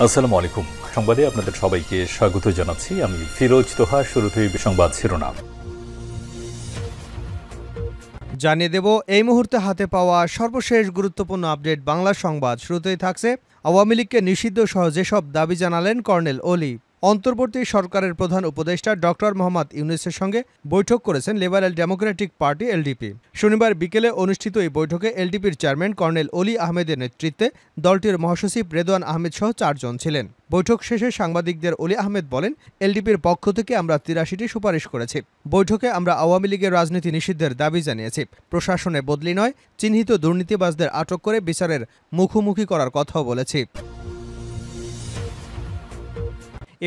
আসসালামু আলাইকুম। সংবাদে আপনাদের সবাইকে স্বাগত জানাচ্ছি। আমি ফিরোজ তোহা। শুরুতেই সংবাদ শিরোনাম জানিয়ে দেব এই মুহূর্তে হাতে পাওয়া সর্বশেষ গুরুত্বপূর্ণ আপডেট বাংলা সংবাদ। শুরুতেই থাকছে আওয়ামী লীগকে নিষিদ্ধ সহ যেসব দাবি জানালেন কর্নেল ওলি। অন্তর্বর্তী সরকারের প্রধান উপদেষ্টা ডক্টর মোহাম্মদ ইউনূসের সঙ্গে বৈঠক করেছেন লিবারেল ডেমোক্রেটিক পার্টি এলডিপি। শনিবার বিকেলে অনুষ্ঠিত এই বৈঠকে এলডিপির চেয়ারম্যান কর্নেল ওলি আহমেদের নেতৃত্বে দলটির মহাসচিব রেদওয়ান আহমেদ সহ 4 জন ছিলেন। বৈঠক শেষে সাংবাদিকদের ওলি আহমেদ বলেন, এলডিপির পক্ষ থেকে আমরা ৮৩টি সুপারিশ করেছি। বৈঠকে আমরা আওয়ামী লীগের রাজনীতি নিষিদ্ধের দাবি জানিয়েছি। প্রশাসনে বদলি নয়, চিহ্নিত দুর্নীতিবাজদের আটক করে বিচারের মুখোমুখি করার কথাও বলেছি।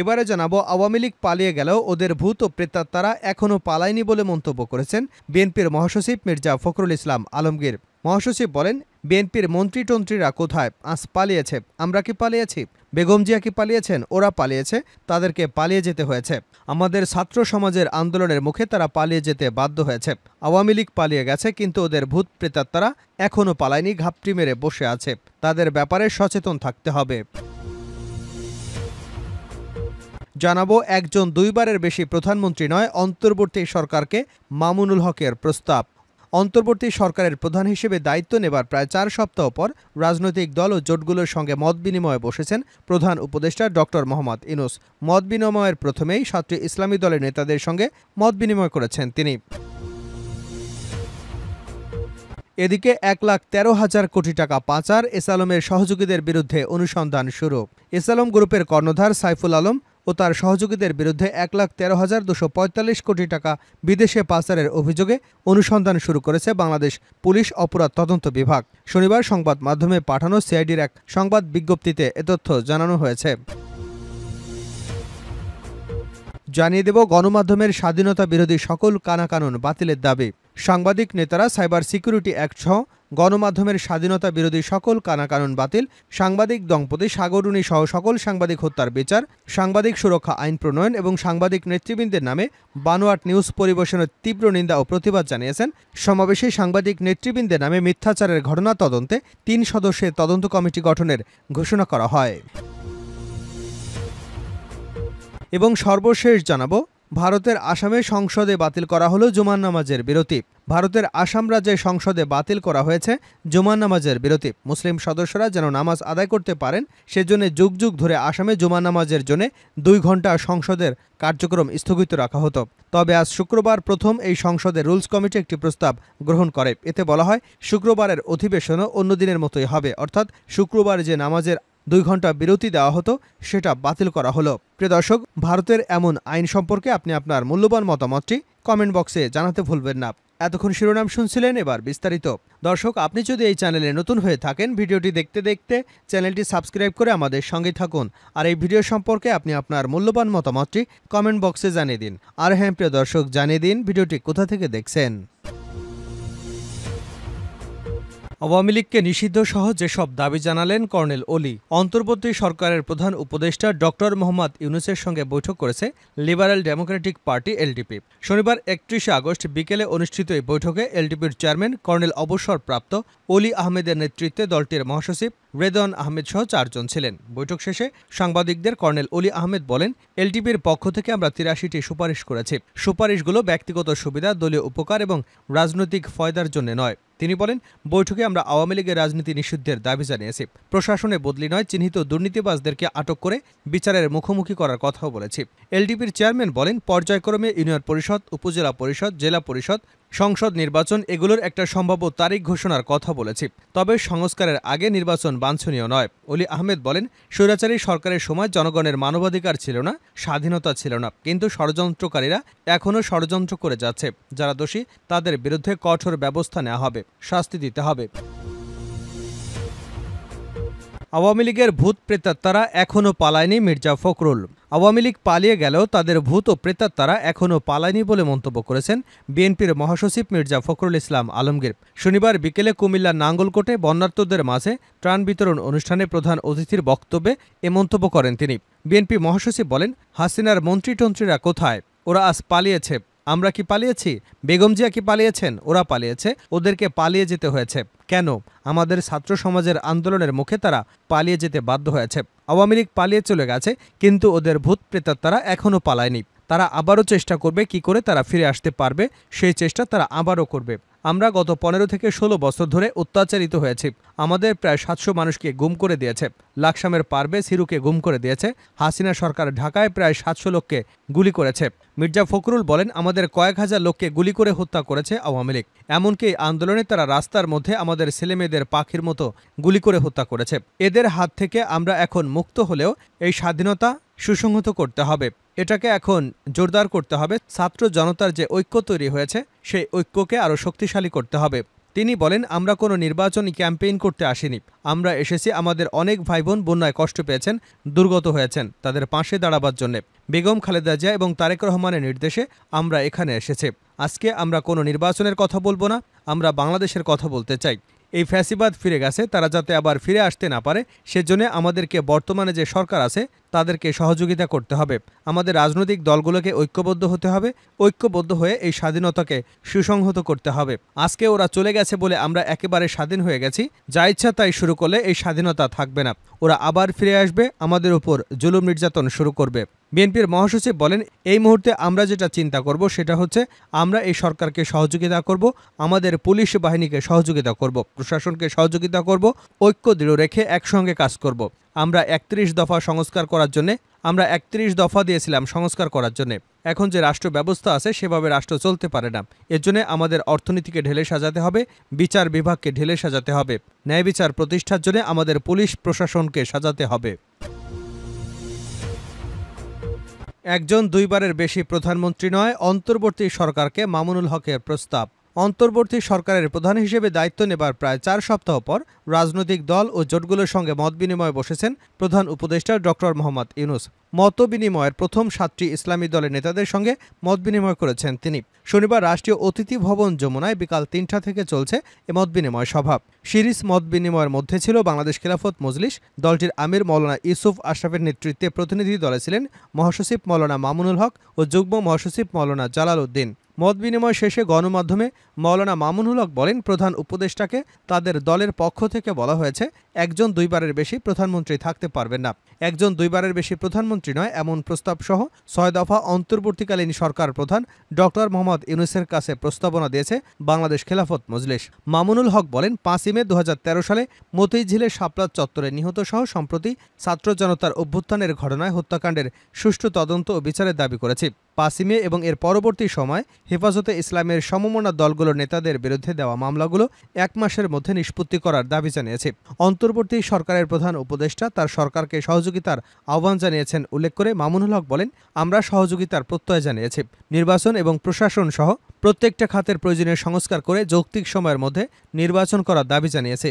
এবারে জানাবো, আওয়ামী লীগ পালিয়ে গেলেও ওদের ভূত ও প্রেতাত্মারা এখনও পালায়নি বলে মন্তব্য করেছেন বিএনপির মহাসচিব মির্জা ফখরুল ইসলাম আলমগীর। মহাসচিব বলেন, বিএনপির মন্ত্রী-টন্ত্রীরা কোথায়? আজ পালিয়েছে। আমরা কি পালিয়েছি? বেগম জিয়া কি পালিয়েছেন? ওরা পালিয়েছে, তাদেরকে পালিয়ে যেতে হয়েছে। আমাদের ছাত্র সমাজের আন্দোলনের মুখে তারা পালিয়ে যেতে বাধ্য হয়েছে। আওয়ামী লীগ পালিয়ে গেছে, কিন্তু ওদের ভূত প্রেতাত্মারা এখনও পালায়নি, ঘাপটি মেরে বসে আছে। তাদের ব্যাপারে সচেতন থাকতে হবে। জানাবো, একজন 2 বারের বেশি প্রধানমন্ত্রী নয়, অন্তর্বর্তী সরকারকে মামুনুল হকের প্রস্তাব। অন্তর্বর্তী সরকারের প্রধান হিসেবে দায়িত্ব নেবার প্রায় 4 সপ্তাহ পর রাজনৈতিক দল ও জোটগুলোর সঙ্গে মত বিনিময়ে বসেছেন প্রধান উপদেষ্টা ডক্টর মোহাম্মদ ইউনূস। মত বিনিময়ের প্রথমেই 7টি ইসলামী দলের নেতাদের সঙ্গে মত বিনিময় করেছেন তিনি। এদিকে 1,13,000 কোটি টাকা পাচার, এসালমের সহযোগীদের বিরুদ্ধে অনুসন্ধান শুরু। এসালম গ্রুপের কর্ণধার সাইফুল আলম ও তার সহযোগীদের বিরুদ্ধে 1,13,245 কোটি টাকা বিদেশে পাচারের অভিযোগে অনুসন্ধান শুরু করেছে বাংলাদেশ পুলিশ অপরাধ তদন্ত বিভাগ। শনিবার সংবাদ মাধ্যমে পাঠানো সিআইডির এক সংবাদ বিজ্ঞপ্তিতে এ তথ্য জানানো হয়েছে। জানিয়ে দেব, গণমাধ্যমের স্বাধীনতা বিরোধী সকল কানাকানুন বাতিলের দাবি। সাংবাদিক নেতারা সাইবার সিকিউরিটি অ্যাক্ট সহ গণমাধ্যমের স্বাধীনতা বিরোধী সকল কানাকানুন বাতিল, সাংবাদিক দম্পতি সাগরুনি সহ সকল সাংবাদিক হত্যার বিচার, সাংবাদিক সুরক্ষা আইন প্রণয়ন এবং সাংবাদিক নেতৃবৃন্দের নামে বানোয়াট নিউজ পরিবেশনের তীব্র নিন্দা ও প্রতিবাদ জানিয়েছেন। সমাবেশে সাংবাদিক নেতৃবৃন্দের নামে মিথ্যাচারের ঘটনা তদন্তে 3 সদস্যের তদন্ত কমিটি গঠনের ঘোষণা করা হয়। এবং সর্বশেষ জানাবো, ভারতের আসামে সংসদে বাতিল করা হলো জুমার নামাজের বিরতি। ভারতের আসাম রাজ্যের সংসদে বাতিল করা হয়েছে জুমার নামাজের বিরতি। মুসলিম সদস্যরা যেন নামাজ আদায় করতে পারেন, সেজন্য যুগ যুগ ধরে আসামে জুমার নামাজের জন্য 2 ঘণ্টা সংসদের কার্যক্রম স্থগিত রাখা হতো। তবে আজ শুক্রবার প্রথম এই সংসদের রুলস কমিটি একটি প্রস্তাব গ্রহণ করে। এতে বলা হয়, শুক্রবারের অধিবেশনও অন্য দিনের মতোই হবে, অর্থাৎ শুক্রবার যে নামাজের 2 ঘণ্টা বিরতি দেওয়া হতো সেটা বাতিল করা হলো। প্রিয় দর্শক, ভারতের এমন আইন সম্পর্কে আপনি আপনার মূল্যবান মতামতটি কমেন্ট বক্সে জানাতে ভুলবেন না। এতক্ষণ শিরোনাম শুনছিলেন, এবার বিস্তারিত। দর্শক, আপনি যদি এই চ্যানেলে নতুন হয়ে থাকেন, ভিডিওটি দেখতে দেখতে চ্যানেলটি সাবস্ক্রাইব করে আমাদের সঙ্গে থাকুন। আর এই ভিডিও সম্পর্কে আপনি আপনার মূল্যবান মতামতটি কমেন্ট বক্সে জানিয়ে দিন। আর হ্যাঁ প্রিয় দর্শক, জানিয়ে দিন ভিডিওটি কোথা থেকে দেখছেন। আওয়ামী লীগকে নিষিদ্ধ সহ যেসব দাবি জানালেন কর্নেল ওলি। অন্তর্বর্তী সরকারের প্রধান উপদেষ্টা ডক্টর মোহাম্মদ ইউনূসের সঙ্গে বৈঠক করেছে লিবারেল ডেমোক্রেটিক পার্টি এলডিপি। শনিবার 31 আগস্ট বিকেলে অনুষ্ঠিত এই বৈঠকে এলডিপির চেয়ারম্যান কর্নেল অবসরপ্রাপ্ত ওলি আহমেদের নেতৃত্বে দলটির মহাসচিব রেদওয়ান আহমেদ সহ 4 জন ছিলেন। বৈঠক শেষে সাংবাদিকদের কর্নেল ওলি আহমেদ বলেন, এলডিপির পক্ষ থেকে আমরা ৮৩টি সুপারিশ করেছি। সুপারিশগুলো ব্যক্তিগত সুবিধা, দলীয় উপকার এবং রাজনৈতিক ফয়দার জন্য নয়। তিনি বলেন, বৈঠকে আমরা আওয়ামী লীগের রাজনীতি নিষিদ্ধের দাবি জানিয়েছি। প্রশাসনে বদলি নয়, চিহ্নিত দুর্নীতিবাজদেরকে আটক করে বিচারের মুখোমুখি করার কথাও বলেছি। এলডিপির চেয়ারম্যান বলেন, পর্যায়ক্রমে ইউনিয়ন পরিষদ, উপজেলা পরিষদ, জেলা পরিষদ, সংসদ নির্বাচন এগুলোর একটা সম্ভাব্য তারিখ ঘোষণার কথা বলেছি। তবে সংস্কারের আগে নির্বাচন বাঞ্ছনীয় নয়। ওলি আহমেদ বলেন, স্বৈরাচারী সরকারের সময় জনগণের মানবাধিকার ছিল না, স্বাধীনতা ছিল না, কিন্তু ষড়যন্ত্রকারীরা এখনও ষড়যন্ত্র করে যাচ্ছে। যারা দোষী তাদের বিরুদ্ধে কঠোর ব্যবস্থা নেওয়া হবে, শাস্তি দিতে হবে। আওয়ামী লীগের ভূত প্রেতাত্মারা এখনও পালায়নি, মির্জা ফখরুল। আওয়ামী লীগ পালিয়ে গেলেও তাদের ভূত ও প্রেতাত্মারা এখনও পালায়নি বলে মন্তব্য করেছেন বিএনপির মহাসচিব মির্জা ফখরুল ইসলাম আলমগীর। শনিবার বিকেলে কুমিল্লার নাঙ্গলকোটে বন্যার্তদের মাঝে ত্রাণ বিতরণ অনুষ্ঠানে প্রধান অতিথির বক্তব্যে এ মন্তব্য করেন তিনি। বিএনপি মহাসচিব বলেন, হাসিনার মন্ত্রী-টন্ত্রীরা কোথায়? ওরা আজ পালিয়েছে। আমরা কি পালিয়েছি? বেগম জিয়া কি পালিয়েছেন? ওরা পালিয়েছে, ওদেরকে পালিয়ে যেতে হয়েছে। কেন? আমাদের ছাত্র সমাজের আন্দোলনের মুখে তারা পালিয়ে যেতে বাধ্য হয়েছে। আওয়ামী লীগ পালিয়ে চলে গেছে, কিন্তু ওদের ভূত প্রেতাত্মারা এখনও পালায়নি। তারা আবারও চেষ্টা করবে কি করে তারা ফিরে আসতে পারবে, সেই চেষ্টা তারা আবারও করবে। আমরা গত ১৫ থেকে ১৬ বছর ধরে অত্যাচারিত হয়েছি। আমাদের প্রায় ৭০০ মানুষকে গুম করে দিয়েছে। লাকসামের পারভেজ হিরুকে গুম করে দিয়েছে। হাসিনা সরকার ঢাকায় প্রায় ৭০০ লোককে গুলি করেছে। মির্জা ফখরুল বলেন, আমাদের কয়েক হাজার লোককে গুলি করে হত্যা করেছে আওয়ামী লীগ। এমনকি এই আন্দোলনে তারা রাস্তার মধ্যে আমাদের ছেলেমেয়েদের পাখির মতো গুলি করে হত্যা করেছে। এদের হাত থেকে আমরা এখন মুক্ত হলেও এই স্বাধীনতা সুসংহত করতে হবে। এটাকে এখন জোরদার করতে হবে। ছাত্র জনতার যে ঐক্য তৈরি হয়েছে, সেই ঐক্যকে আরও শক্তিশালী করতে হবে। তিনি বলেন, আমরা কোনো নির্বাচনী ক্যাম্পেইন করতে আসিনি। আমরা এসেছি আমাদের অনেক ভাইবোন বন্যায় কষ্ট পেয়েছেন, দুর্গত হয়েছেন, তাদের পাশে দাঁড়াবার জন্যে। বেগম খালেদা জিয়া এবং তারেক রহমানের নির্দেশে আমরা এখানে এসেছি। আজকে আমরা কোনো নির্বাচনের কথা বলবো না, আমরা বাংলাদেশের কথা বলতে চাই। এই ফ্যাসিবাদ ফিরে গেছে, তারা যাতে আবার ফিরে আসতে না পারে সেজন্য আমাদেরকে বর্তমানে যে সরকার আছে তাদেরকে সহযোগিতা করতে হবে। আমাদের রাজনৈতিক দলগুলোকে ঐক্যবদ্ধ হতে হবে। ঐক্যবদ্ধ হয়ে এই স্বাধীনতাকে সুসংহত করতে হবে। আজকে ওরা চলে গেছে বলে আমরা একেবারে স্বাধীন হয়ে গেছি। যা ইচ্ছা তাই শুরু করলে এই স্বাধীনতা থাকবে না। ওরা আবার ফিরে আসবে, আমাদের উপর জুলুম নির্যাতন শুরু করবে। বিএনপির মহাসচিব বলেন, এই মুহূর্তে আমরা যেটা চিন্তা করব সেটা হচ্ছে আমরা এই সরকারকে সহযোগিতা করব, আমাদের পুলিশ বাহিনীকে সহযোগিতা করব, প্রশাসনকে সহযোগিতা করব, ঐক্য দৃঢ় রেখে একসঙ্গে কাজ করব। আমরা ৩১ দফা সংস্কার করার জন্য আমরা ৩১ দফা দিয়েছিলাম সংস্কার করার জন্য। এখন যে রাষ্ট্র ব্যবস্থা আছে সেভাবে রাষ্ট্র চলতে পারে না। এর জন্য আমাদের অর্থনীতিকে ঢেলে সাজাতে হবে, বিচার বিভাগকে ঢেলে সাজাতে হবে, ন্যায় বিচার প্রতিষ্ঠার জন্য আমাদের পুলিশ প্রশাসনকে সাজাতে হবে। একজন দুইবারের বেশি প্রধানমন্ত্রী নয়, অন্তর্বর্তী সরকারকে মামুনুল হকের প্রস্তাব। অন্তর্বর্তী সরকারের প্রধান হিসেবে দায়িত্ব নেবার প্রায় ৪ সপ্তাহ পর রাজনৈতিক দল ও জোটগুলোর সঙ্গে মতবিনিময়ে বসেছেন প্রধান উপদেষ্টা ডক্টর মোহাম্মদ ইউনূস। মতবিনিময়ের প্রথম ৭টি ইসলামী দলের নেতাদের সঙ্গে মতবিনিময় করেছেন তিনি। শনিবার রাষ্ট্রীয় অতিথি ভবন যমুনায় বিকাল ৩টা থেকে চলছে এ মতবিনিময় সভা। সিরিজ মতবিনিময়ের মধ্যে ছিল বাংলাদেশ খেলাফত মজলিস, দলটির আমির মাওলানা ইউসুফ আশরাফের নেতৃত্বে প্রতিনিধি দলে ছিলেন মহাসচিব মাওলানা মামুনুল হক ও যুগ্ম মহাসচিব মাওলানা জালাল উদ্দিন। মত বিনিময় শেষে গণমাধ্যমে মাওলানা মামুনুল হক বলেন, প্রধান উপদেষ্টাকে তাদের দলের পক্ষ থেকে বলা হয়েছে একজন দুইবারের বেশি প্রধানমন্ত্রী থাকতে পারবেন না। একজন দুইবারের বেশি প্রধানমন্ত্রী নয় এমন প্রস্তাব সহ ৬ দফা অন্তর্বর্তীকালীন সরকার প্রধান ডক্টর মোহাম্মদ ইউনূসের কাছে প্রস্তাবনা দিয়েছে বাংলাদেশ খেলাফত মজলিস। মামুনুল হক বলেন, ৫ই মে ২০১৩ সালে মতিঝিলের শাপলা চত্বরে নিহত সহ সম্প্রতি ছাত্র জনতার অভ্যুত্থানের ঘটনায় হত্যাকাণ্ডের সুষ্ঠু তদন্ত ও বিচারের দাবি করেছি। ৫ই মে এবং এর পরবর্তী সময় হেফাজতে ইসলামের সমমনা দলগুলোর নেতাদের বিরুদ্ধে দেওয়া মামলাগুলো ১ মাসের মধ্যে নিষ্পত্তি করার দাবি জানিয়েছে। অন্তর্বর্তী সরকারের প্রধান উপদেষ্টা তার সরকারকে সহযোগিতার আহ্বান জানিয়েছেন উল্লেখ করে মামুনুল হক বলেন, আমরা সহযোগিতার প্রত্যয় জানিয়েছি। নির্বাচন এবং প্রশাসন সহ প্রত্যেকটা খাতের প্রয়োজনীয় সংস্কার করে যৌক্তিক সময়ের মধ্যে নির্বাচন করার দাবি জানিয়েছে।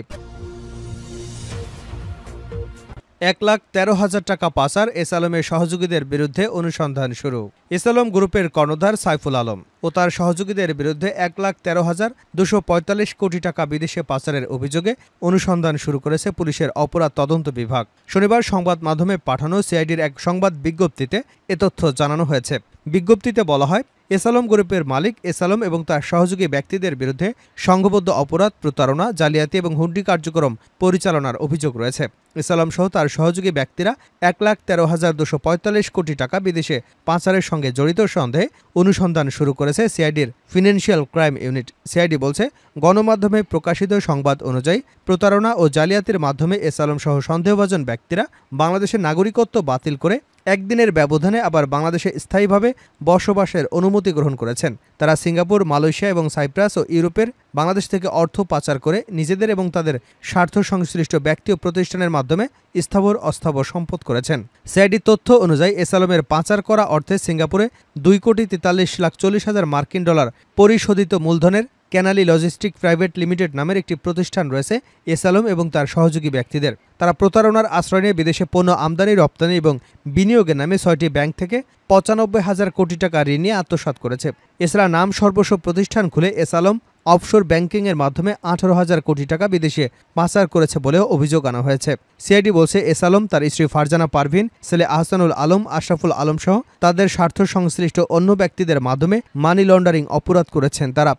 ১,১৩,০০০ টাকা পাচার, এসআলমের সহযোগীদের বিরুদ্ধে অনুসন্ধান শুরু। এসআলম গ্রুপের কর্ণধার সাইফুল আলম ও তার সহযোগীদের বিরুদ্ধে ১,১৩,২৪৫ কোটি টাকা বিদেশে পাচারের অভিযোগে অনুসন্ধান শুরু করেছে পুলিশের অপরাধ তদন্ত বিভাগ। শনিবার সংবাদ মাধ্যমে পাঠানো সিআইডির এক সংবাদ বিজ্ঞপ্তিতে এ তথ্য জানানো হয়েছে। বিজ্ঞপ্তিতে বলা হয়, এসআলম গ্রুপের মালিক এসআলম এবং তার সহযোগী ব্যক্তিদের বিরুদ্ধে সংঘবদ্ধ অপরাধ, প্রতারণা, জালিয়াতি এবং হুন্ডি কার্যক্রম পরিচালনার অভিযোগ রয়েছে। এসআলম সহ তার সহযোগী ব্যক্তিরা ১,১৩,২৪৫ কোটি টাকা বিদেশে পাচারের সঙ্গে জড়িত সন্দেহে অনুসন্ধান শুরু করেছে সিআইডির ফিনান্সিয়াল ক্রাইম ইউনিট। সিআইডি বলছে, গণমাধ্যমে প্রকাশিত সংবাদ অনুযায়ী প্রতারণা ও জালিয়াতির মাধ্যমে এসআলম সহ সন্দেহভাজন ব্যক্তিরা বাংলাদেশের নাগরিকত্ব বাতিল করে একদিনের ব্যবধানে আবার বাংলাদেশে স্থায়ীভাবে বসবাসের অনুমতি গ্রহণ করেছেন। তারা সিঙ্গাপুর, মালয়েশিয়া এবং সাইপ্রাস ও ইউরোপের বাংলাদেশ থেকে অর্থ পাচার করে নিজেদের এবং তাদের স্বার্থ সংশ্লিষ্ট ব্যক্তি ও প্রতিষ্ঠানের মাধ্যমে স্থাবর অস্থাবর সম্পদ করেছেন। সিআইডি তথ্য অনুযায়ী এসআলমের পাচার করা অর্থে সিঙ্গাপুরে ২,৪৩,৪০,০০০ মার্কিন ডলার পরিশোধিত মূলধনের ক্যানালি লজিস্টিক প্রাইভেট লিমিটেড নামের একটি প্রতিষ্ঠান রয়েছে এসআলম এবং তার সহযোগী ব্যক্তিদের। তারা প্রতারণার আশ্রয় নিয়ে বিদেশে পণ্য আমদানি, রপ্তানি এবং বিনিয়োগের নামে ৬টি ব্যাংক থেকে ৯৫,০০০ কোটি টাকা ঋণ নিয়ে আত্মসাৎ করেছে। এছাড়া নাম সর্বস্ব প্রতিষ্ঠান খুলে এসআলম অফশোর ব্যাংকিংয়ের মাধ্যমে 18,000 কোটি টাকা বিদেশে পাচার করেছে বলেও অভিযোগ আনা হয়েছে। সিআইডি বলছে, এস আলম, তার স্ত্রী ফারজানা পারভিন, ছেলে আহসানুল আলম, আশরাফুল আলম সহ তাদের স্বার্থ সংশ্লিষ্ট অন্য ব্যক্তিদের মাধ্যমে মানি লন্ডারিং অপরাধ করেছেন তারা।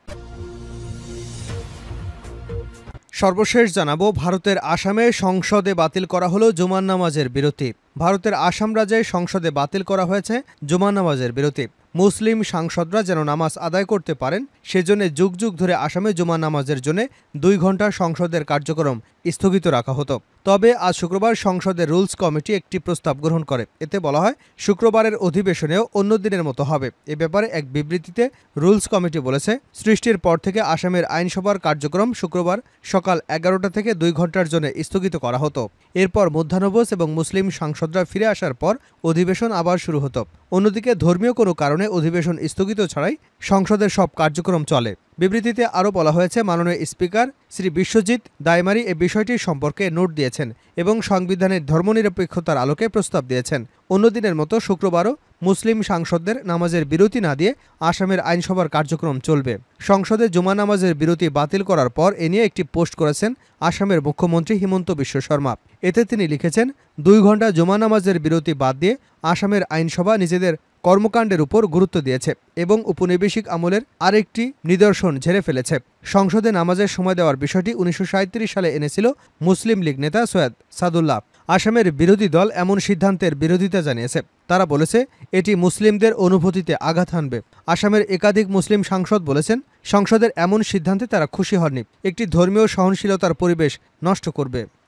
সর্বশেষ জানাবো, ভারতের আসামে সংসদে বাতিল করা হলো জুমার নামাজের বিরতি। ভারতের আসাম রাজ্যে সংসদে বাতিল করা হয়েছে জুমার নামাজের বিরতি। মুসলিম সাংসদরা যেন নামাজ আদায় করতে পারেন সেজন্য যুগ যুগ ধরে আসামে জুমার নামাজের জন্য 2 ঘন্টা সংসদের কার্যক্রম স্থগিত রাখা হতো। তবে আজ শুক্রবার সংসদের রুলস কমিটি একটি প্রস্তাব গ্রহণ করে। এতে বলা হয়, শুক্রবারের অধিবেশনেও অন্য দিনের মতো হবে। এ ব্যাপারে এক বিবৃতিতে রুলস কমিটি বলেছে, সৃষ্টির পর থেকে আসামের আইনসভার কার্যক্রম শুক্রবার সকাল 11টা থেকে 2 ঘন্টার জন্য স্থগিত করা হতো। এরপর মধ্যাহ্নভোজ এবং মুসলিম সাংসদরা ফিরে আসার পর অধিবেশন আবার শুরু হতো। অন্যদিকে ধর্মীয় কোনো কারণে অধিবেশন স্থগিত ছাড়াই সংসদের সব কার্যক্রম চলে। বিবৃতিতে আরও বলা হয়েছে, মাননীয় স্পিকার শ্রী বিশ্বজিৎ দাইমারি এ বিষয়টি সম্পর্কে নোট দিয়েছেন এবং সংবিধানের ধর্মনিরপেক্ষতার আলোকে প্রস্তাব দিয়েছেন। অন্য দিনের মতো শুক্রবারও মুসলিম সাংসদদের নামাজের বিরতি না দিয়ে আসামের আইনসভার কার্যক্রম চলবে। সংসদে জুমা নামাজের বিরতি বাতিল করার পর এ নিয়ে একটি পোস্ট করেছেন আসামের মুখ্যমন্ত্রী হিমন্ত বিশ্ব শর্মা। এতে তিনি লিখেছেন, 2 ঘন্টা জুমা নামাজের বিরতি বাদ দিয়ে আসামের আইনসভা নিজেদের কর্মকাণ্ডের উপর গুরুত্ব দিয়েছে এবং উপনিবেশিক আমলের আরেকটি নিদর্শন ঝেড়ে ফেলেছে। সংসদে নামাজের সময় দেওয়ার বিষয়টি 1937 সালে এনেছিল মুসলিম লীগ নেতা সৈয়দ সাদুল্লাহ। আসামের বিরোধী দল এমন সিদ্ধান্তের বিরোধিতা জানিয়েছে। তারা বলেছে, এটি মুসলিমদের অনুভূতিতে আঘাত হানবে। আসামের একাধিক মুসলিম সাংসদ বলেছেন, সংসদের এমন সিদ্ধান্তে তারা খুশি হননি, একটি ধর্মীয় সহনশীলতার পরিবেশ নষ্ট করবে।